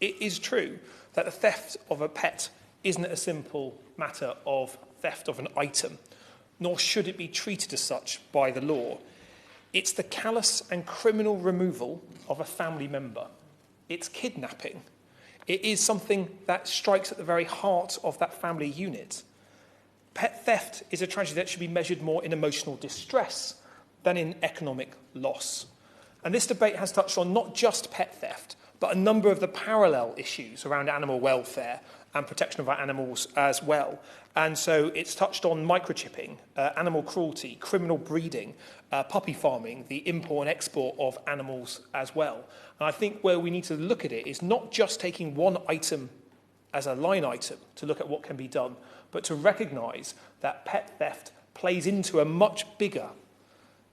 it is true that the theft of a pet isn't a simple matter of theft of an item, nor should it be treated as such by the law. It's the callous and criminal removal of a family member. It's kidnapping. It is something that strikes at the very heart of that family unit. Pet theft is a tragedy that should be measured more in emotional distress than in economic loss. And this debate has touched on not just pet theft, but a number of the parallel issues around animal welfare and protection of our animals as well. And so it's touched on microchipping, animal cruelty, criminal breeding, puppy farming, the import and export of animals as well. And I think where we need to look at it is not just taking one item as a line item to look at what can be done, but to recognise that pet theft plays into a much bigger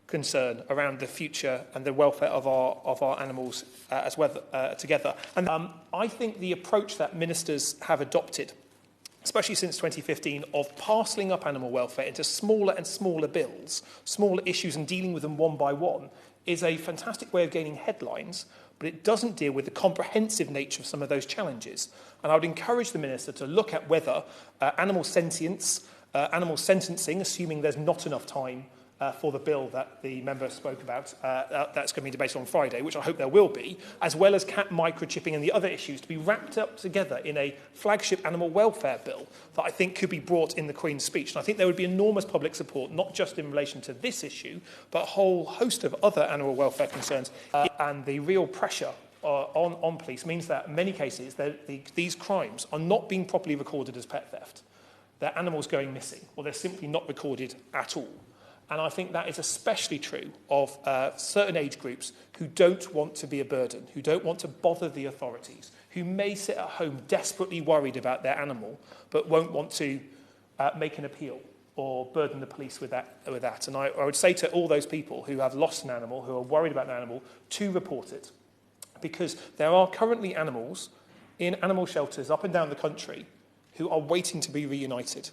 concern around the future and the welfare of our animals as well together. And I think the approach that ministers have adopted, especially since 2015, of parcelling up animal welfare into smaller and smaller bills, smaller issues, and dealing with them one by one, is a fantastic way of gaining headlines, but it doesn't deal with the comprehensive nature of some of those challenges. And I would encourage the minister to look at whether animal sentience, animal sentencing, assuming there's not enough time for the bill that the member spoke about, that's going to be debated on Friday, which I hope there will be, as well as cat microchipping and the other issues, to be wrapped up together in a flagship animal welfare bill that I think could be brought in the Queen's speech. And I think there would be enormous public support, not just in relation to this issue, but a whole host of other animal welfare concerns. And the real pressure on police means that in many cases these crimes are not being properly recorded as pet theft. They're animals going missing, or they're simply not recorded at all. And I think that is especially true of certain age groups who don't want to be a burden, who don't want to bother the authorities, who may sit at home desperately worried about their animal, but won't want to make an appeal or burden the police with that. And I would say to all those people who have lost an animal, who are worried about an animal, to report it. Because there are currently animals in animal shelters up and down the country who are waiting to be reunited.